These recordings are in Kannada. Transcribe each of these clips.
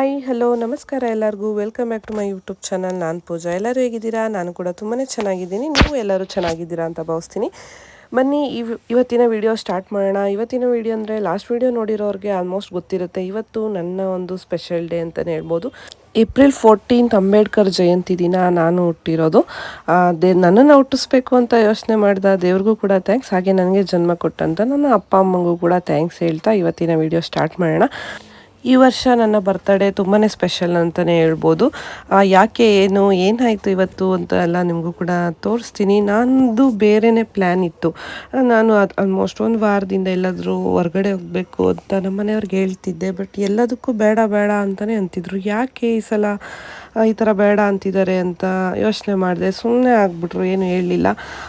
ಹಾಯ್ ಹಲೋ ನಮಸ್ಕಾರ ಎಲ್ಲರಿಗೂ welcome back to my YouTube channel. ನಾನು ಪೂಜಾ. ಎಲ್ಲರೂ ಹೇಗಿದ್ದೀರಾ? ನಾನು ಕೂಡ ತುಂಬಾ ಚೆನ್ನಾಗಿದ್ದೀನಿ. ನೀವು ಎಲ್ಲರೂ ಚೆನ್ನಾಗಿದ್ದೀರಾ ಅಂತ ಭಾವಿಸ್ತೀನಿ. ಬನ್ನಿ ಇವತ್ತಿನ ವಿಡಿಯೋ ಸ್ಟಾರ್ಟ್ ಮಾಡೋಣ. ಇವತ್ತಿನ ವಿಡಿಯೋ ಅಂದರೆ ಲಾಸ್ಟ್ ವಿಡಿಯೋ ನೋಡಿರೋರಿಗೆ ಆಲ್ಮೋಸ್ಟ್ ಗೊತ್ತಿರುತ್ತೆ. ಇವತ್ತು ನನ್ನ ಒಂದು ಸ್ಪೆಷಲ್ ಡೇ ಅಂತಲೇ ಹೇಳ್ಬೋದು. ಏಪ್ರಿಲ್ 14 ಅಂಬೇಡ್ಕರ್ ಜಯಂತಿ ದಿನ ನಾನು ಹುಟ್ಟಿರೋದು. ನನ್ನನ್ನು ಹುಟ್ಟಿಸ್ಬೇಕು ಅಂತ ಯೋಚನೆ ಮಾಡಿದ ದೇವ್ರಿಗೂ ಕೂಡ ಥ್ಯಾಂಕ್ಸ್, ಹಾಗೆ ನನಗೆ ಜನ್ಮ ಕೊಟ್ಟಂತ ನನ್ನ ಅಪ್ಪ ಅಮ್ಮಂಗೂ ಕೂಡ ಥ್ಯಾಂಕ್ಸ್ ಹೇಳ್ತಾ ಇವತ್ತಿನ ವಿಡಿಯೋ ಸ್ಟಾರ್ಟ್ ಮಾಡೋಣ. ಈ ವರ್ಷ ನನ್ನ ಬರ್ತಡೇ ತುಂಬಾ ಸ್ಪೆಷಲ್ ಅಂತಲೇ ಹೇಳ್ಬೋದು. ಯಾಕೆ ಏನಾಯಿತು ಇವತ್ತು ಅಂತ ಎಲ್ಲ ನಿಮಗೂ ಕೂಡ ತೋರಿಸ್ತೀನಿ. ನಂದು ಬೇರೆಯೇ ಪ್ಲ್ಯಾನ್ ಇತ್ತು. ನಾನು ಆಲ್ಮೋಸ್ಟ್ ಒಂದು ವಾರದಿಂದ ಎಲ್ಲಾದರೂ ಹೊರ್ಗಡೆ ಹೋಗಬೇಕು ಅಂತ ನಮ್ಮ ಮನೆಯವ್ರಿಗೆ ಹೇಳ್ತಿದ್ದೆ. ಬಟ್ ಎಲ್ಲದಕ್ಕೂ ಬೇಡ ಬೇಡ ಅಂತಲೇ ಅಂತಿದ್ರು. ಯಾಕೆ ಈ ಸಲ ಈ ಥರ ಬೇಡ ಅಂತಿದ್ದಾರೆ ಅಂತ ಯೋಚನೆ ಮಾಡಿದೆ. ಸುಮ್ಮನೆ ಆಗಿಬಿಟ್ರು, ಏನು ಹೇಳಲಿಲ್ಲ.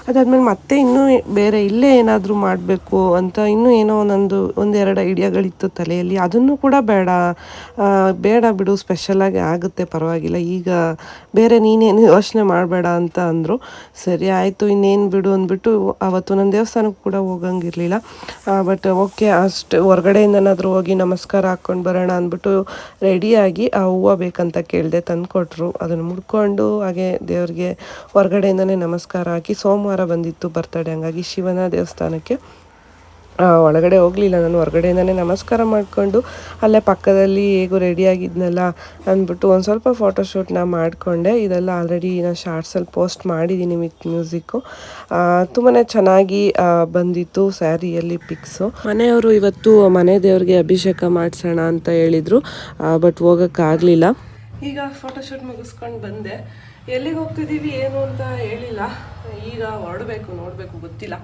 ಅದಾದಮೇಲೆ ಮತ್ತೆ ಇನ್ನೂ ಬೇರೆ ಇಲ್ಲೇ ಏನಾದರೂ ಮಾಡಬೇಕು ಅಂತ ಇನ್ನೂ ಏನೋ ಒಂದೆರಡು ಐಡಿಯಾಗಳಿತ್ತು ತಲೆಯಲ್ಲಿ. ಅದನ್ನು ಕೂಡ ಬೇಡ ಬಿಡು, ಸ್ಪೆಷಲಾಗಿ ಆಗುತ್ತೆ, ಪರವಾಗಿಲ್ಲ, ಈಗ ಬೇರೆ ನೀನೇನು ಯೋಚನೆ ಮಾಡಬೇಡ ಅಂತ ಅಂದರು. ಸರಿ ಆಯಿತು, ಇನ್ನೇನು ಬಿಡು ಅಂದ್ಬಿಟ್ಟು ಅವತ್ತು ನನ್ನ ದೇವಸ್ಥಾನಕ್ಕೆ ಕೂಡ ಹೋಗಂಗಿರಲಿಲ್ಲ. ಬಟ್ ಓಕೆ, ಅಷ್ಟು ಹೊರಗಡೆಯಿಂದನಾದರೂ ಹೋಗಿ ನಮಸ್ಕಾರ ಹಾಕ್ಕೊಂಡು ಬರೋಣ ಅಂದ್ಬಿಟ್ಟು ರೆಡಿಯಾಗಿ ಆ ಹೂವು ಬೇಕಂತ ಕೇಳಿದೆ, ತಂದುಕೊಟ್ರು. ಅದನ್ನು ಮುಡ್ಕೊಂಡು ಹಾಗೆ ದೇವ್ರಿಗೆ ಹೊರಗಡೆಯಿಂದನೇ ನಮಸ್ಕಾರ ಹಾಕಿ, ಸೋಮವಾರ ಬಂದಿತ್ತು ಬರ್ತಡೇ, ಹಂಗಾಗಿ ಶಿವನ ದೇವಸ್ಥಾನಕ್ಕೆ ಒಳಗಡೆ ಹೋಗಲಿಲ್ಲ. ನಾನು ಹೊರಗಡೆಯಿಂದನೇ ನಮಸ್ಕಾರ ಮಾಡಿಕೊಂಡು ಅಲ್ಲೇ ಪಕ್ಕದಲ್ಲಿ ಹೇಗೂ ರೆಡಿಯಾಗಿದ್ನಲ್ಲ ಅಂದ್ಬಿಟ್ಟು ಒಂದು ಸ್ವಲ್ಪ ಫೋಟೋಶೂಟ್ನ ಮಾಡಿಕೊಂಡೆ. ಇದೆಲ್ಲ ಆಲ್ರೆಡಿ ನಾನು ಶಾರ್ಟ್ಸಲ್ಲಿ ಪೋಸ್ಟ್ ಮಾಡಿದ್ದೀನಿ ವಿತ್ ಮ್ಯೂಸಿಕ್ಕು. ತುಂಬಾ ಚೆನ್ನಾಗಿ ಬಂದಿತ್ತು ಸ್ಯಾರಿಯಲ್ಲಿ ಪಿಕ್ಸು. ಮನೆಯವರು ಇವತ್ತು ಮನೆ ದೇವ್ರಿಗೆ ಅಭಿಷೇಕ ಮಾಡಿಸೋಣ ಅಂತ ಹೇಳಿದರು, ಬಟ್ ಹೋಗೋಕ್ಕಾಗಲಿಲ್ಲ. ಈಗ ಫೋಟೋಶೂಟ್ ಮುಗಿಸ್ಕೊಂಡು ಬಂದೆ. ಎಲ್ಲಿಗೆ ಹೋಗ್ತಿದ್ದೀವಿ ಏನು ಅಂತ ಹೇಳಿಲ್ಲ. ಈಗ ಹೊರಡಬೇಕು, ನೋಡಬೇಕು, ಗೊತ್ತಿಲ್ಲ.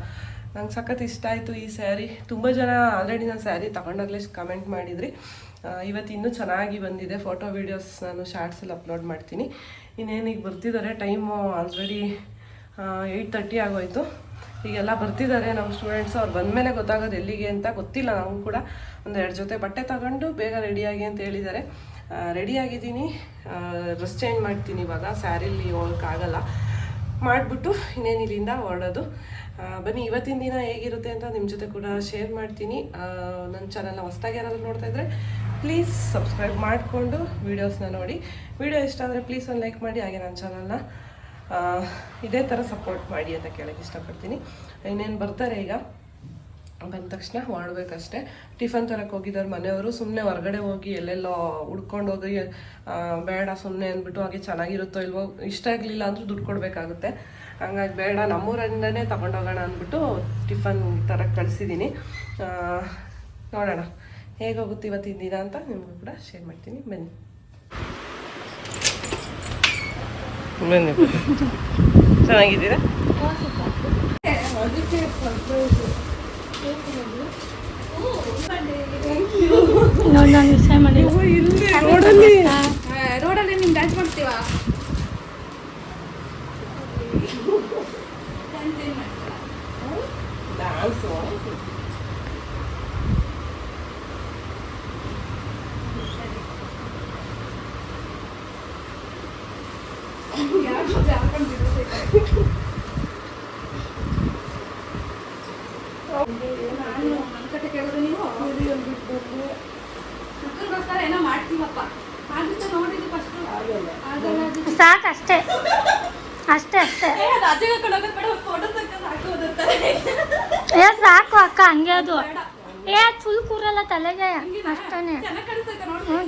ನಂಗೆ ಸಖತ್ ಇಷ್ಟ ಆಯಿತು ಈ ಸ್ಯಾರಿ. ತುಂಬ ಜನ ಆಲ್ರೆಡಿ ನಾನು ಸ್ಯಾರಿ ತಗೊಂಡಾಗಲೇ ಕಮೆಂಟ್ ಮಾಡಿದ್ರಿ. ಇವತ್ತು ಇನ್ನೂ ಚೆನ್ನಾಗಿ ಬಂದಿದೆ. ಫೋಟೋ ವೀಡಿಯೋಸ್ ನಾನು ಶಾರ್ಟ್ಸಲ್ಲಿ ಅಪ್ಲೋಡ್ ಮಾಡ್ತೀನಿ. ಇನ್ನೇನಿಗೆ ಬರ್ತಿದ್ದಾರೆ. ಟೈಮು ಆಲ್ರೆಡಿ 8:30 ಆಗೋಯ್ತು. ಈಗೆಲ್ಲ ಬರ್ತಿದ್ದಾರೆ ನಮ್ಮ ಸ್ಟೂಡೆಂಟ್ಸ್. ಅವ್ರು ಬಂದಮೇಲೆ ಗೊತ್ತಾಗೋದು ಎಲ್ಲಿಗೆ ಅಂತ ಗೊತ್ತಿಲ್ಲ. ನಾವು ಕೂಡ ಒಂದೆರಡು ಜೊತೆ ಬಟ್ಟೆ ತಗೊಂಡು ಬೇಗ ರೆಡಿಯಾಗಿ ಅಂತ ಹೇಳಿದ್ದಾರೆ. ರೆಡಿಯಾಗಿದ್ದೀನಿ. ಡ್ರೆಸ್ ಚೇಂಜ್ ಮಾಡ್ತೀನಿ ಇವಾಗ. ಸ್ಯಾರಿಲಿ ಹೋಗೋಕ್ಕಾಗಲ್ಲ. ಮಾಡಿಬಿಟ್ಟು ಇನ್ನೇನು ಇಲ್ಲಿಂದ ಹೊರಡೋದು. ಬನ್ನಿ, ಇವತ್ತಿನ ದಿನ ಹೇಗಿರುತ್ತೆ ಅಂತ ನಿಮ್ಮ ಜೊತೆ ಕೂಡ ಶೇರ್ ಮಾಡ್ತೀನಿ. ನನ್ನ ಚಾನಲ್ನ ಹೊಸದಾಗಿ ಯಾರಾದರೂ ನೋಡ್ತಾ ಇದ್ದರೆ ಪ್ಲೀಸ್ ಸಬ್ಸ್ಕ್ರೈಬ್ ಮಾಡಿಕೊಂಡು ವೀಡಿಯೋಸ್ನ ನೋಡಿ. ವಿಡಿಯೋ ಇಷ್ಟ ಆದರೆ ಪ್ಲೀಸ್ ಒಂದು ಲೈಕ್ ಮಾಡಿ. ಹಾಗೆ ನನ್ನ ಚಾನಲ್ನ ಇದೇ ಥರ ಸಪೋರ್ಟ್ ಮಾಡಿ ಅಂತ ಕೇಳೋಕ್ಕೆ ಇಷ್ಟಪಡ್ತೀನಿ. ಇನ್ನೇನು ಬರ್ತಾರೆ. ಈಗ ಬಂದ ತಕ್ಷಣ ಹೊರಡ್ಬೇಕಷ್ಟೆ. ಟಿಫನ್ ತರಕ್ಕೆ ಹೋಗಿದ್ದಾರೆ ಮನೆಯವರು. ಸುಮ್ಮನೆ ಹೊರಗಡೆ ಹೋಗಿ ಎಲ್ಲೆಲ್ಲೋ ಹುಡ್ಕೊಂಡು ಹೋಗಿ ಬೇಡ ಸುಮ್ಮನೆ ಅಂದ್ಬಿಟ್ಟು, ಹಾಗೆ ಚೆನ್ನಾಗಿರುತ್ತೋ ಇಲ್ವೋ, ಇಷ್ಟ ಆಗಲಿಲ್ಲ ಅಂದರೂ ದುಡ್ಡು ಕೊಡಬೇಕಾಗುತ್ತೆ. ಹಂಗಾಗಿ ಬೇಡ, ನಮ್ಮೂರಿಂದನೇ ತಗೊಂಡೋಗೋಣ ಅಂದ್ಬಿಟ್ಟು ಟಿಫನ್ ತರಕ್ಕೆ ಕಳಿಸಿದ್ದೀನಿ. ನೋಡೋಣ ಹೇಗೋಗುತ್ತೆ ಇವತ್ತಿನ ದಿನ ಅಂತ ನಿಮಗೂ ಕೂಡ ಶೇರ್ ಮಾಡ್ತೀನಿ. ಬನ್ನಿ ಬನ್ನಿ. ಚೆನ್ನಾಗಿದ್ದೀರಾ? ರೋಡಲ್ಲಿ ನಿಮ್ ಡ್ಯಾನ್ಸ್ ಮಾಡ್ತೀವ? ಸಾಕಷ್ಟೇ ಅಷ್ಟೇ ಅಷ್ಟೇ ಸಾಕು ಅಕ್ಕ, ಹಂಗೆ ಅದು ಫುಲ್ ಕೂರಲ್ಲ ತಲೆಗೆ ಅಷ್ಟೇ.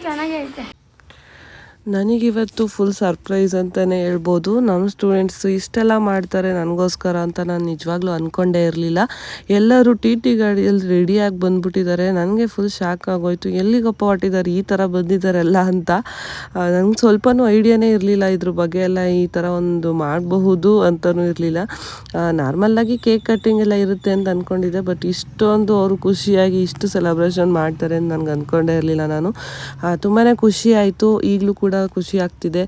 ಚೆನ್ನಾಗೇ ಐತೆ. ನನಗಿವತ್ತು ಫುಲ್ ಸರ್ಪ್ರೈಸ್ ಅಂತಲೇ ಹೇಳ್ಬೋದು. ನಮ್ಮ ಸ್ಟೂಡೆಂಟ್ಸು ಇಷ್ಟೆಲ್ಲ ಮಾಡ್ತಾರೆ ನನಗೋಸ್ಕರ ಅಂತ ನಾನು ನಿಜವಾಗ್ಲೂ ಅಂದ್ಕೊಂಡೇ ಇರಲಿಲ್ಲ. ಎಲ್ಲರೂ ಟಿ ಗಾಡಿಯಲ್ಲಿ ರೆಡಿಯಾಗಿ ಬಂದುಬಿಟ್ಟಿದ್ದಾರೆ. ನನಗೆ ಫುಲ್ ಶಾಕ್ ಆಗೋಯ್ತು. ಎಲ್ಲಿಗಪ್ಪ ಹೊಟ್ಟಿದ್ದಾರೆ, ಈ ಥರ ಬಂದಿದ್ದಾರೆಲ್ಲ ಅಂತ. ನನಗೆ ಸ್ವಲ್ಪನೂ ಐಡಿಯಾನೇ ಇರಲಿಲ್ಲ ಇದ್ರ ಬಗ್ಗೆ ಎಲ್ಲ. ಈ ಥರ ಒಂದು ಮಾಡಬಹುದು ಅಂತಲೂ ಇರಲಿಲ್ಲ. ನಾರ್ಮಲ್ಲಾಗಿ ಕೇಕ್ ಕಟ್ಟಿಂಗ್ ಎಲ್ಲ ಇರುತ್ತೆ ಅಂತ ಅಂದ್ಕೊಂಡಿದ್ದೆ. ಬಟ್ ಇಷ್ಟೊಂದು ಅವರು ಖುಷಿಯಾಗಿ ಇಷ್ಟು ಸೆಲೆಬ್ರೇಷನ್ ಮಾಡ್ತಾರೆ ಅಂತ ನನಗೆ ಅಂದ್ಕೊಂಡೇ ಇರಲಿಲ್ಲ ನಾನು. ತುಂಬಾ ಖುಷಿ ಆಯಿತು. ಈಗಲೂ ಕೂಡ ಖುಷಿ ಆಗ್ತಿದೆ.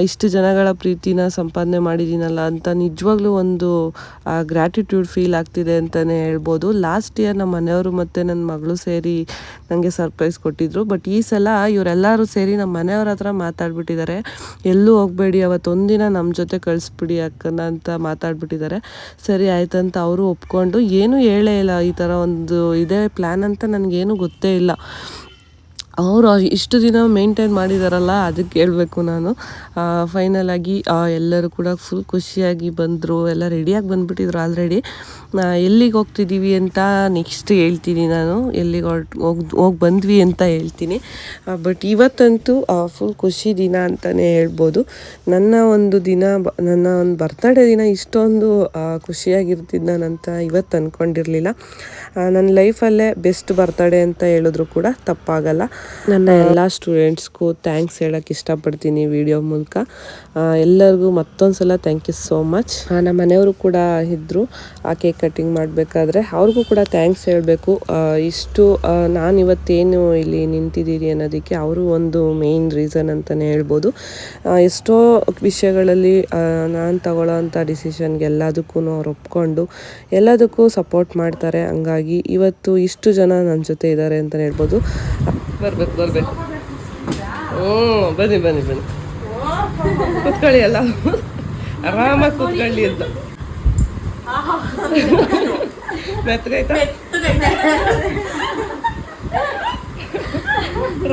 ಇಷ್ಟು ಜನಗಳ ಪ್ರೀತಿನ ಸಂಪಾದನೆ ಮಾಡಿದ್ದೀನಲ್ಲ ಅಂತ ನಿಜವಾಗ್ಲೂ ಒಂದು ಗ್ರ್ಯಾಟಿಟ್ಯೂಡ್ ಫೀಲ್ ಆಗ್ತಿದೆ ಅಂತಲೇ ಹೇಳ್ಬೋದು. ಲಾಸ್ಟ್ ಇಯರ್ ನಮ್ಮ ಮನೆಯವರು ಮತ್ತು ನನ್ನ ಮಗಳು ಸೇರಿ ನನಗೆ ಸರ್ಪ್ರೈಸ್ ಕೊಟ್ಟಿದ್ರು. ಬಟ್ ಈ ಸಲ ಇವರೆಲ್ಲರೂ ಸೇರಿ ನಮ್ಮ ಮನೆಯವ್ರ ಹತ್ರ ಮಾತಾಡ್ಬಿಟ್ಟಿದ್ದಾರೆ. ಎಲ್ಲೂ ಹೋಗಬೇಡಿ, ಅವತ್ತೊಂದಿನ ನಮ್ಮ ಜೊತೆ ಕಳಿಸ್ಬಿಡಿ ಅಕ್ಕನ ಅಂತ ಮಾತಾಡ್ಬಿಟ್ಟಿದ್ದಾರೆ. ಸರಿ ಆಯ್ತಂತ ಅವರು ಒಪ್ಕೊಂಡು, ಏನೂ ಹೇಳೇ ಇಲ್ಲ ಈ ಥರ ಒಂದು ಇದೇ ಪ್ಲ್ಯಾನ್ ಅಂತ ನನಗೇನು ಗೊತ್ತೇ ಇಲ್ಲ. ಅವರು ಇಷ್ಟು ದಿನ ಮೇಂಟೈನ್ ಮಾಡಿದಾರಲ್ಲ ಅದಕ್ಕೆ ಹೇಳ್ಬೇಕು ನಾನು. ಫೈನಲ್ ಆಗಿ ಎಲ್ಲರೂ ಕೂಡ ಫುಲ್ ಖುಷಿಯಾಗಿ ಬಂದರು, ಎಲ್ಲ ರೆಡಿಯಾಗಿ ಬಂದುಬಿಟ್ಟಿದ್ರು ಆಲ್ರೆಡಿ. ಎಲ್ಲಿಗೆ ಹೋಗ್ತಿದ್ದೀವಿ ಅಂತ ನೆಕ್ಸ್ಟ್ ಹೇಳ್ತೀನಿ ನಾನು, ಎಲ್ಲಿಗೆ ಹೋಗಿ ಬಂದ್ವಿ ಅಂತ ಹೇಳ್ತೀನಿ. ಬಟ್ ಇವತ್ತಂತೂ ಫುಲ್ ಖುಷಿ ದಿನ ಅಂತಲೇ ಹೇಳ್ಬೋದು. ನನ್ನ ಒಂದು ದಿನ ನನ್ನ ಒಂದು ಬರ್ತಡೇ ದಿನ ಇಷ್ಟೊಂದು ಖುಷಿಯಾಗಿರ್ತಿದ್ದು ನಾನಂತ ಇವತ್ತು ಅಂದ್ಕೊಂಡಿರಲಿಲ್ಲ. ನನ್ನ ಲೈಫಲ್ಲೇ ಬೆಸ್ಟ್ ಬರ್ತಡೇ ಅಂತ ಹೇಳಿದ್ರು ಕೂಡ ತಪ್ಪಾಗಲ್ಲ. ನನ್ನ ಎಲ್ಲ ಸ್ಟೂಡೆಂಟ್ಸ್ಗೂ ಥ್ಯಾಂಕ್ಸ್ ಹೇಳೋಕ್ಕೆ ಇಷ್ಟಪಡ್ತೀನಿ ವಿಡಿಯೋ ಮೂಲಕ. ಎಲ್ಲರಿಗೂ ಮತ್ತೊಂದು ಸಲ ಥ್ಯಾಂಕ್ ಯು ಸೋ ಮಚ್. ನಮ್ಮ ಮನೆಯವರು ಕೂಡ ಇದ್ದರು ಕೇಕ್ ಕಟ್ಟಿಂಗ್ ಮಾಡಬೇಕಾದ್ರೆ, ಅವ್ರಿಗೂ ಕೂಡ ಥ್ಯಾಂಕ್ಸ್ ಹೇಳಬೇಕು. ಇಷ್ಟು ನಾನು ಇವತ್ತೇನು ಇಲ್ಲಿ ನಿಂತಿದ್ದೀನಿ ಅನ್ನೋದಕ್ಕೆ ಅವರು ಒಂದು ಮೇಯ್ನ್ ರೀಸನ್ ಅಂತಲೇ ಹೇಳ್ಬೋದು. ಎಷ್ಟೋ ವಿಷಯಗಳಲ್ಲಿ ನಾನು ತಗೊಳ್ಳೋ ಅಂಥ ಡಿಸಿಷನ್ಗೆ ಎಲ್ಲದಕ್ಕೂ ಅವ್ರು ಒಪ್ಕೊಂಡು ಎಲ್ಲದಕ್ಕೂ ಸಪೋರ್ಟ್ ಮಾಡ್ತಾರೆ. ಹಂಗಾಗಿ ಇವತ್ತು ಇಷ್ಟು ಜನ ನನ್ನ ಜೊತೆ ಇದ್ದಾರೆ ಅಂತಲೇ ಹೇಳ್ಬೋದು. ಬರ್ಬೇಕು ಬನ್ನಿ ಕೂತ್ಕೊಳ್ಳಿ, ಎಲ್ಲ ಆರಾಮಾಗಿ ಕೂತ್ಕೊಳ್ಳಿ ಅಂತ. ಮೆತ್ತಗಾಯ್ತಾ?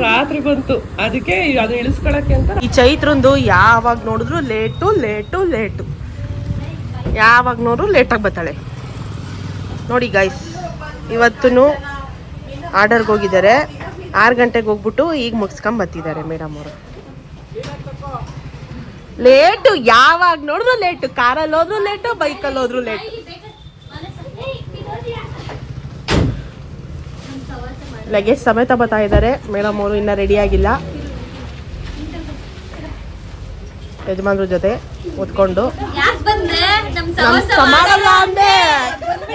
ರಾತ್ರಿ ಬಂತು, ಅದಕ್ಕೆ ಅದು ಇಳಿಸ್ಕೊಳಕ್ಕೆ ಅಂತ. ಈ ಚೈತ್ರಂದು ಯಾವಾಗ ನೋಡಿದ್ರು ಲೇಟು, ಯಾವಾಗ ನೋಡಿದ್ರು ಲೇಟಾಗಿ ಬರ್ತಾಳೆ ನೋಡಿ ಗೈಸ್. ಇವತ್ತು ಆರ್ಡರ್ಗೆ ಹೋಗಿದ್ದಾರೆ, 6 ಗಂಟೆಗೆ ಹೋಗ್ಬಿಟ್ಟು ಈಗ ಮುಗಿಸ್ಕೊಂಡ್ ಬರ್ತಿದ್ದಾರೆ ಮೇಡಮ್ ಅವರು. ಲೇಟು, ಯಾವಾಗ ನೋಡಿದ್ರು ಲೇಟು, ಕಾರಲ್ಲಿ ಹೋದ್ರು ಲೇಟು, ಬೈಕಲ್ಲಿ ಹೋದ್ರು ಲೇಟು. ಲಗೇಜ್ ಸಮೇತ ಬರ್ತಾ ಇದ್ದಾರೆ ಮೇಡಮ್ ಅವರು, ಇನ್ನೂ ರೆಡಿ ಆಗಿಲ್ಲ. ಯಜಮಾನ್ರ ಜೊತೆ ಓದ್ಕೊಂಡು ಸಮಾರಂಭ ಅಂದೆ.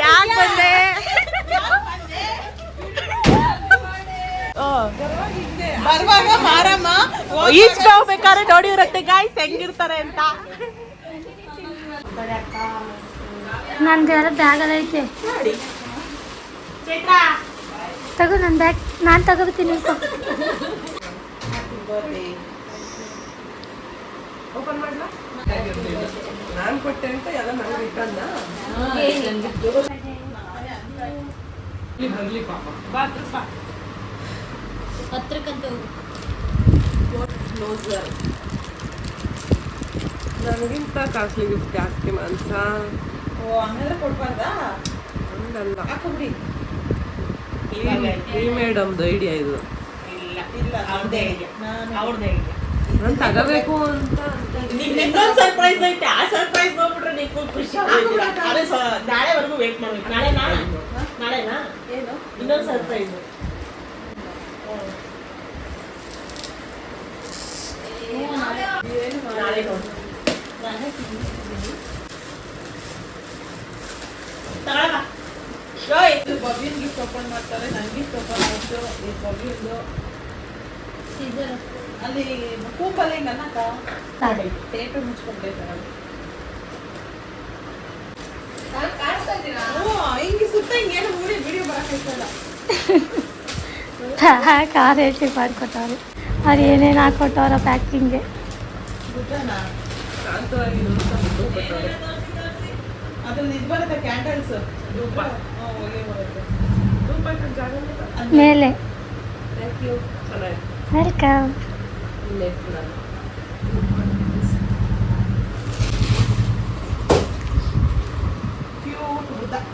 ಯಾಕೆ ಬಂದೆ? ಈಚೆ ಹೋಗ್ಬೇಕಾದ್ರೆ ನೋಡಿರತ್ತೆ ಗಾಯ್ಸ್ ಹೆಂಗಿರ್ತಾರೆ ಅಂತ. ನಂದು ಎಲ್ಲ ಬ್ಯಾಗ್ ಎಲ್ಲ ಐತೆ, ತಗೋ ನನ್ನ ಬ್ಯಾಗ್, ನಾನು ತಗೋಬತ್ತೀನಿ. ಓಪನ್ ಮಾಡ್ಲಾ? ನಾನು ಕೊಟ್ಟೆ ಅಂತ ಎಲ್ಲ ನಂಗೆ ರಿಟರ್ನ್ ನನಗಿಂತ ಕಾಸ್ಟ್ಲಿ ಗಿಫ್ಟ್ ಯಾಕೆ ಮಾನ್ಸ? ಹಂಗಲ್ಲ ಈ ಮೇಡಮ್ದು ಐಡಿಯಾ ಇದು. ನಾನು ತಗೋಬೇಕು ಅಂತ ಇನ್ನೊಂದು ಸರ್ಪ್ರೈಸ್ ಐತೆ. ಆ ಸರ್ಪ್ರೈಸ್ ನೋಡ್ಬಿಟ್ರೆ ನೀವು ಫುಲ್ ಖುಷಿ ಆಗುತ್ತೆ. ನಾಳೆವರೆಗೂ ವೇಟ್ ಮಾಡ್ಬೇಕು. ನಾಳೆನಾ ಏನು ಇನ್ನೊಂದು ಸರ್ಪ್ರೈಸ್. ನಾಳೆ ನೋಡಿ ಬಬ್ಬಿನ ಗಿಫ್ಟ್ ಓಪನ್ ಮಾಡ್ತಾರೆ, ನನ್ನ ಗಿಫ್ಟ್ ಓಪನ್ ಆಯ್ತು. ಈ ಬಬ್ಬಿಂದು ಅಲ್ಲಿ ಕೂಪಲ್ಲಿ ಹಿಂಗೆ ಅನ್ನಕ್ಕ ಟೇಟು ಮುಚ್ಕೊಂಡ್ಬಿಟ್ಟೈತೆ. ಹಿಂಗೆ ಸುತ್ತ ಹಿಂಗೇನು ಮೂಡಿ ವಿಡಿಯೋ ಬರೋಕ್ಕಾಯ್ತಲ್ಲ. ಕಾರ್ ಹೇಳ್ತಿ ಮಾಡಿಕೊಟ್ಟವ್ರು, ಅವ್ರು ಏನೇನು ಹಾಕ್ಕೊಟ್ಟವ್ರ ಪ್ಯಾಕಿಂಗ್ಗೆ. ಅದ್ರಲ್ಲಿ ಇದು ಬರುತ್ತೆ ಕ್ಯಾಂಡಲ್ಸ್, ಮೇಲೆ. ಥ್ಯಾಂಕ್ ಯು, ಚೆನ್ನಾಗಿ ವೆಲ್ಕಮ್.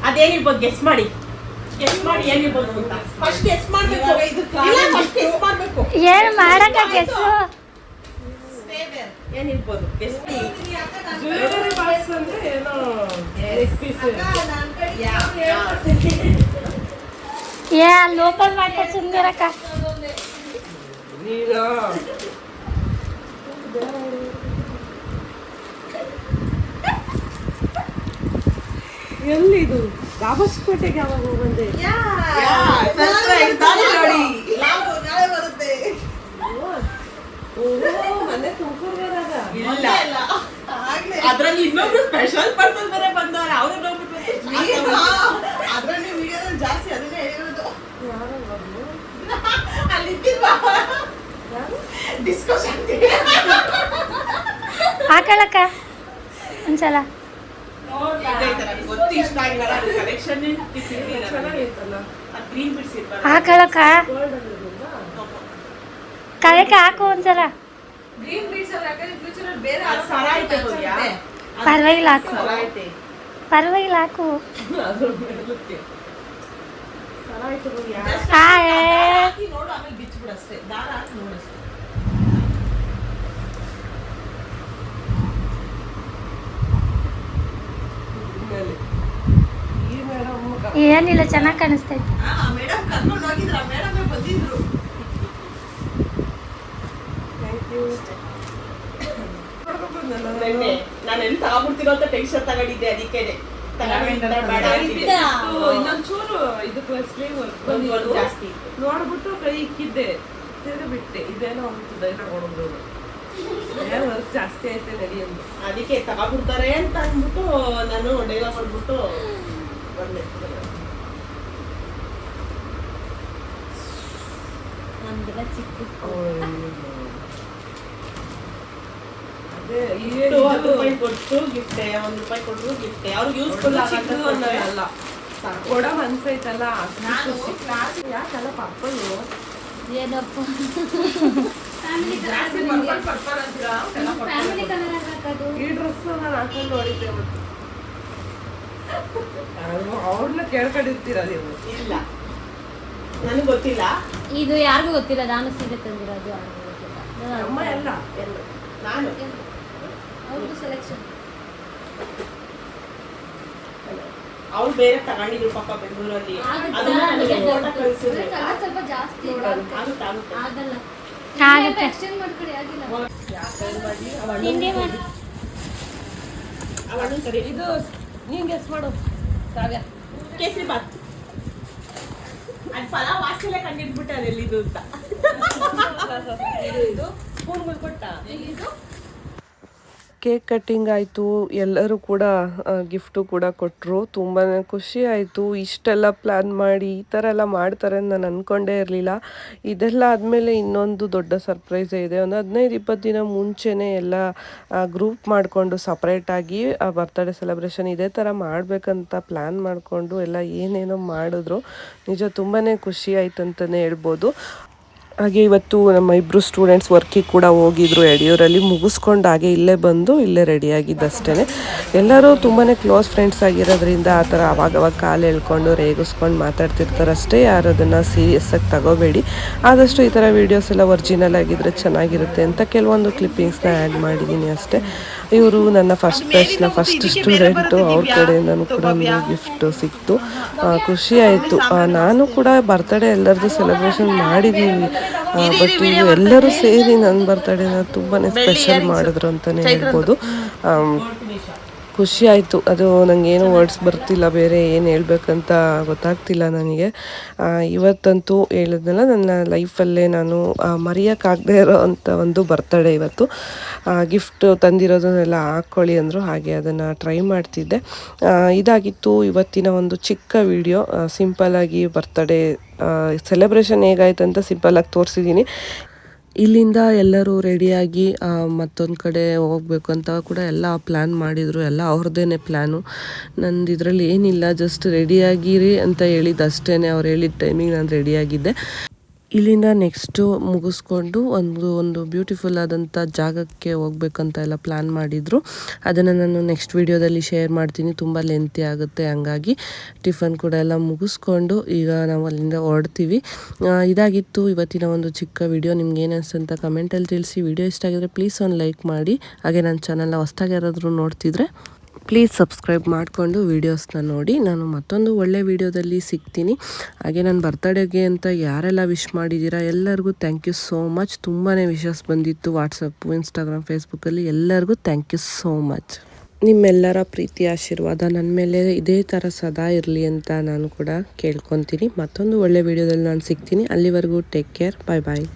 ಅದೇನಿರ್ಬೋದು ಗೆಸ್ ಮಾಡಿ ಏನಿರ್ಬೋದು ಅಂತ. ಫಸ್ಟ್ ಗೆಸ್ ಮಾಡಬೇಕು. ಏನು ಮಾಡಕ್ಕ ಗೆಸ್ಸು? ಏನಿರ್ಬೋದು ಗೆಸ್ ಮಾಡಿ. ಜ್ಯುವೆಲರಿ ಬಾಕ್ಸ್ ಅಂದ್ರೆ ಏನೋ ಲೆಗ್ ಪೀಸ್. ಅಲ್ಲಿ ಓಪನ್ ಮಾಡ್ತಾರೆ ಸುಮ್ಮನಿರಕ್ಕ. ನೀನು ಎಲ್ಲಿದು ದಾಬಸ್ಪೇಟೆಗೆ ಯಾವಾಗ ಬಂದೆ? ನೋಡಿ ನಾಳೆ ಬರುತ್ತೆ. ಮನೆ ತುಮಕೂರ್ಗಾದಾಗ ಅದ್ರಲ್ಲಿ ಇನ್ನೊಬ್ರು ಸ್ಪೆಷಲ್ ಪರ್ಸನ್ ಬೇರೆ ಬಂದವ್ರೆ. ಅವರು ಅದ್ರಲ್ಲಿ ವಿಡಿಯೋದಲ್ಲಿ ಜಾಸ್ತಿ ಅದನ್ನೇ ಹೇಳಿರೋದು. ಅಲ್ಲಿ ಡಿಸ್ಕಷನ್ ಹಾಕಲಕ್ಕ ಒಂದ್ಸಲ. ಗೊತ್ತು ಇಷ್ಟ ಆಗಿಲ್ಲ ಕಲೆಕ್ಷನ್ ಚೆನ್ನಾಗಿತ್ತಲ್ಲ. ಗ್ರೀನ್ ಬಿಡ್ಸ್ ಹಾಕಲಕ್ಕ. ಕಳೆಗೆ ಹಾಕು ಒಂದ್ಸಲ. ಸರ ಐತೆ ಹೋಗ್ಯಾ? ಪರವಾಗಿಲ್ಲ ಹಾಕು, ಸರ ಐತೆ. ಪರವಾಗಿಲ್ಲ ಹಾಕು. ಸರ ಐತೆ ಹೋಗ್ಯಾ? ಹಾಕಿ ನೋಡು, ಆಮೇಲೆ ಬಿಚ್ಬಿಡು ಅಷ್ಟೇ. ದಾರ ಹಾಕಿ ನೋಡು ಅಷ್ಟೇ. ಏನಿಲ್ಲ, ಚೆನ್ನಾಗಿ ಕಾಣಿಸ್ತೈತೆ. ಮೇಡಮ್ ಕರ್ಕೊಂಡು ಹೋಗಿದ್ರ, ಮೇಡಮೇ ಬಂದಿದ್ರು. ನಾನು ಎಲ್ಲಿ ತಗೊಂಡ್ಬಿಡ್ತೀರೋ ಅಂತ ಟೆನ್ಷನ್ ತಗೊಂಡಿದ್ದೆ, ಅದಕ್ಕೇನೆ ಇನ್ನೊಂಚೂರು ಇದಕ್ಕೆ ಸ್ಲೀವ್ ಜಾಸ್ತಿ ಇತ್ತು. ನೋಡ್ಬಿಟ್ಟು ಕೈ ಇಕ್ಕಿದ್ದೆ, ತಿರ್ಗಿ ಬಿಟ್ಟೆ. ಇದೇನೋ ಒಂದು ಡೈಲಾಗ್ ಹೊಡೆದ್ರು, ವರ್ಕ್ ಜಾಸ್ತಿ ಐತೆ ನಡಿಯಂದು. ಅದಕ್ಕೆ ತಗೊಂಡ್ಬಿಡ್ತಾರೆ ಅಂತ ಅಂದ್ಬಿಟ್ಟು ನಾನು ಡೈಲಾಗ್ ಹೊಡ್ಬಿಟ್ಟು ಬಂದೆ. ಅದೇ ₹10 ಕೊಟ್ಟು ಗಿಫ್ಟೆ, ₹1 ಕೊಟ್ಟರು ಗಿಫ್ಟೆ. ಅವ್ರಿಗೆ ಯೂಸ್ಫುಲ್ ಅನ್ನೋದಲ್ಲ, ಕೊಡೋ ಮನ್ಸೈತಲ್ಲ. ಯಾಕಲ್ಲ ಪಪ್ಪಲು ಏನಪ್ಪ ಪರ್ಪಲ್ ಅಂತೀರಾ? ಈ ಡ್ರೆಸ್ ನಾನು ಹಾಕೊಂಡು ನೋಡಿದ್ದೆ ಮತ್ತು ಅವ್ರನ್ನ ಕೇಳ್ಕೊಂಡಿರ್ತೀರ ನೀವು? ಇಲ್ಲ, ನನಗೆ ಗೊತ್ತಿಲ್ಲ. ಇದು ಯಾರಿಗೂ ಗೊತ್ತಿಲ್ಲ. ನಾನು ಸೀರೆ ತಂದಿರೋದು ಅಮ್ಮ ಎಲ್ಲ ನಾನು ಅವ್ರದ್ದು ಸೆಲೆಕ್ಷನ್. ಅವ್ರು ಬೇರೆ ತಗೊಂಡಿದ್ರು ಪಾಪ ಬೆಂಗಳೂರಲ್ಲಿ. ಅದನ್ನ ನನಗೆ ಫೋಟೋ ಕಳಿಸಿದ್ರು. ಸ್ವಲ್ಪ ಜಾಸ್ತಿ ಆಗಲ್ಲ. ಎಕ್ಸ್ಚೇಂಜ್ ಮಾಡ್ಕೊಳ್ಳಿ, ಆಗಿಲ್ಲ. ಅವಣ್ಣನ ಕರಿ. ಇದು ನೀನ್ ಗೆಸ್ ಮಾಡು ಕಾವ್ಯ. ಕೇಸರಿ ಬಾತ್. ಅದು ಪಲಾವ್ ವಾಸನೆ ಕಂಡಿಡ್ಬಿಟ್ಟೆ ಅದೆಲ್ಲಿದು ಅಂತ. ಇದು ಸ್ಪೂನ್ಗಳು ಕೊಟ್ಟ. ಕೇಕ್ ಕಟ್ಟಿಂಗ್ ಆಯಿತು, ಎಲ್ಲರೂ ಕೂಡ ಗಿಫ್ಟು ಕೂಡ ಕೊಟ್ಟರು. ತುಂಬಾ ಖುಷಿ ಆಯಿತು. ಇಷ್ಟೆಲ್ಲ ಪ್ಲ್ಯಾನ್ ಮಾಡಿ ಈ ಥರ ಎಲ್ಲ ಮಾಡ್ತಾರೆ ಅಂತ ನಾನು ಅಂದ್ಕೊಂಡೇ ಇರಲಿಲ್ಲ. ಇದೆಲ್ಲ ಆದಮೇಲೆ ಇನ್ನೊಂದು ದೊಡ್ಡ ಸರ್ಪ್ರೈಸೇ ಇದೆ. ಒಂದು 15-20 ದಿನ ಮುಂಚೆನೇ ಎಲ್ಲ ಗ್ರೂಪ್ ಮಾಡಿಕೊಂಡು ಸಪ್ರೇಟಾಗಿ ಬರ್ತ್ಡೇ ಸೆಲೆಬ್ರೇಷನ್ ಇದೇ ಥರ ಮಾಡಬೇಕಂತ ಪ್ಲ್ಯಾನ್ ಮಾಡಿಕೊಂಡು ಎಲ್ಲ ಏನೇನೋ ಮಾಡಿದ್ರು. ನಿಜ ತುಂಬಾ ಖುಷಿ ಆಯ್ತು ಅಂತಲೇ ಹೇಳ್ಬೋದು. ಹಾಗೆ ಇವತ್ತು ನಮ್ಮ ಇಬ್ಬರು ಸ್ಟೂಡೆಂಟ್ಸ್ ವರ್ಕಿಗೆ ಕೂಡ ಹೋಗಿದ್ರು ಯಡಿಯೂರಲ್ಲಿ. ಮುಗಿಸ್ಕೊಂಡು ಹಾಗೆ ಇಲ್ಲೇ ಬಂದು ಇಲ್ಲೇ ರೆಡಿಯಾಗಿದ್ದಷ್ಟೇ. ಎಲ್ಲರೂ ತುಂಬಾ ಕ್ಲೋಸ್ ಫ್ರೆಂಡ್ಸ್ ಆಗಿರೋದ್ರಿಂದ ಆ ಥರ ಅವಾಗವಾಗ ಕಾಲು ಎಳ್ಕೊಂಡು ರೇಗಿಸ್ಕೊಂಡು ಮಾತಾಡ್ತಿರ್ತಾರಷ್ಟೇ. ಯಾರು ಅದನ್ನು ಸೀರಿಯಸ್ಸಾಗಿ ತಗೋಬೇಡಿ. ಆದಷ್ಟು ಈ ಥರ ವೀಡಿಯೋಸ್ ಎಲ್ಲ ಒರಿಜಿನಲ್ ಆಗಿದ್ದರೆ ಚೆನ್ನಾಗಿರುತ್ತೆ ಅಂತ ಕೆಲವೊಂದು ಕ್ಲಿಪ್ಪಿಂಗ್ಸ್ನ ಆ್ಯಡ್ ಮಾಡಿದ್ದೀನಿ ಅಷ್ಟೇ. ಇವರು ನನ್ನ ಫಸ್ಟ್ ಬ್ಯಾಚ್ನ ಫಸ್ಟ್ ಸ್ಟೂಡೆಂಟು. ಅವ್ರ ಕಡೆಯಿಂದನೂ ಕೂಡ ಒಂದು ಗಿಫ್ಟು ಸಿಕ್ತು. ಖುಷಿ ಆಯಿತು. ನಾನು ಕೂಡ ಬರ್ತಡೇ ಎಲ್ಲರದ್ದು ಸೆಲೆಬ್ರೇಷನ್ ಮಾಡಿದ್ದೀವಿ, ಬಟ್ ಇವು ಎಲ್ಲರೂ ಸೇರಿ ನನ್ನ ಬರ್ತಡೇನ ತುಂಬಾ ಸ್ಪೆಷಲ್ ಮಾಡಿದ್ರು ಅಂತಲೇ ಹೇಳ್ಬೋದು. ಖುಷಿ ಆಯಿತು. ಅದು ನನಗೇನು ವರ್ಡ್ಸ್ ಬರ್ತಿಲ್ಲ, ಬೇರೆ ಏನು ಹೇಳ್ಬೇಕಂತ ಗೊತ್ತಾಗ್ತಿಲ್ಲ ನನಗೆ. ಇವತ್ತಂತೂ ಹೇಳಿದ್ನಲ್ಲ, ನನ್ನ ಲೈಫಲ್ಲೇ ನಾನು ಮರೆಯೋಕ್ಕಾಗದೇ ಇರೋ ಅಂಥ ಒಂದು ಬರ್ತಡೇ ಇವತ್ತು. ಗಿಫ್ಟ್ ತಂದಿರೋದನ್ನೆಲ್ಲ ಹಾಕ್ಕೊಳ್ಳಿ ಅಂದರು, ಹಾಗೆ ಅದನ್ನು ಟ್ರೈ ಮಾಡ್ತಿದ್ದೆ. ಇದಾಗಿತ್ತು ಇವತ್ತಿನ ಒಂದು ಚಿಕ್ಕ ವಿಡಿಯೋ. ಸಿಂಪಲ್ಲಾಗಿ ಬರ್ತಡೇ ಸೆಲೆಬ್ರೇಷನ್ ಹೇಗಾಯ್ತು ಅಂತ ಸಿಂಪಲ್ಲಾಗಿ ತೋರಿಸಿದ್ದೀನಿ. ಇಲ್ಲಿಂದ ಎಲ್ಲರೂ ರೆಡಿಯಾಗಿ ಮತ್ತೊಂದು ಕಡೆ ಹೋಗ್ಬೇಕು ಅಂತ ಕೂಡ ಎಲ್ಲ ಪ್ಲ್ಯಾನ್ ಮಾಡಿದರು. ಎಲ್ಲ ಅವ್ರದ್ದೇ ಪ್ಲ್ಯಾನು. ನಂದು ಇದರಲ್ಲಿ ಏನಿಲ್ಲ, ಜಸ್ಟ್ ರೆಡಿಯಾಗಿರಿ ಅಂತ ಹೇಳಿದ್ದು ಅಷ್ಟೇ. ಅವ್ರು ಹೇಳಿದ ಟೈಮಿಗೆ ನಾನು ರೆಡಿಯಾಗಿದ್ದೆ. ಇಲ್ಲಿಂದ ನೆಕ್ಸ್ಟು ಮುಗಿಸ್ಕೊಂಡು ಒಂದು ಬ್ಯೂಟಿಫುಲ್ ಆದಂಥ ಜಾಗಕ್ಕೆ ಹೋಗ್ಬೇಕಂತ ಎಲ್ಲ ಪ್ಲ್ಯಾನ್ ಮಾಡಿದರು. ಅದನ್ನು ನಾನು ನೆಕ್ಸ್ಟ್ ವೀಡಿಯೋದಲ್ಲಿ ಶೇರ್ ಮಾಡ್ತೀನಿ, ತುಂಬ ಲೆಂತಿ ಆಗುತ್ತೆ. ಹಂಗಾಗಿ ಟಿಫನ್ ಕೂಡ ಎಲ್ಲ ಮುಗಿಸ್ಕೊಂಡು ಈಗ ನಾವು ಅಲ್ಲಿಂದ ಹೊರಡ್ತೀವಿ. ಇದಾಗಿತ್ತು ಇವತ್ತಿನ ಒಂದು ಚಿಕ್ಕ ವಿಡಿಯೋ. ನಿಮ್ಗೆ ಏನು ಅನಿಸ್ತಂತ ಕಮೆಂಟಲ್ಲಿ ತಿಳಿಸಿ. ವಿಡಿಯೋ ಇಷ್ಟ ಆಗಿದ್ರೆ ಪ್ಲೀಸ್ ಒಂದು ಲೈಕ್ ಮಾಡಿ. ಹಾಗೆ ನನ್ನ ಚಾನಲ್ನ ಹೊಸ್ದಾಗಿ ಯಾರಾದರೂ ನೋಡ್ತಿದ್ರೆ ಪ್ಲೀಸ್ ಸಬ್ಸ್ಕ್ರೈಬ್ ಮಾಡಿಕೊಂಡು ವೀಡಿಯೋಸ್ನ ನೋಡಿ. ನಾನು ಮತ್ತೊಂದು ಒಳ್ಳೆ ವೀಡಿಯೋದಲ್ಲಿ ಸಿಗ್ತೀನಿ. ಹಾಗೆ ನನ್ನ ಬರ್ತಡೇಗೆ ಅಂತ ಯಾರೆಲ್ಲ ವಿಶ್ ಮಾಡಿದ್ದೀರಾ ಎಲ್ಲರಿಗೂ ಥ್ಯಾಂಕ್ ಯು ಸೋ ಮಚ್. ತುಂಬಾ ವಿಶಸ್ ಬಂದಿತ್ತು ವಾಟ್ಸಪ್ಪು, ಇನ್ಸ್ಟಾಗ್ರಾಮ್, ಫೇಸ್ಬುಕ್ಕಲ್ಲಿ. ಎಲ್ಲರಿಗೂ ಥ್ಯಾಂಕ್ ಯು ಸೋ ಮಚ್. ನಿಮ್ಮೆಲ್ಲರ ಪ್ರೀತಿ ಆಶೀರ್ವಾದ ನನ್ನ ಮೇಲೆ ಇದೇ ಥರ ಸದಾ ಇರಲಿ ಅಂತ ನಾನು ಕೂಡ ಕೇಳ್ಕೊತೀನಿ. ಮತ್ತೊಂದು ಒಳ್ಳೆ ವೀಡಿಯೋದಲ್ಲಿ ನಾನು ಸಿಗ್ತೀನಿ. ಅಲ್ಲಿವರೆಗೂ ಟೇಕ್ ಕೇರ್. ಬಾಯ್ ಬಾಯ್.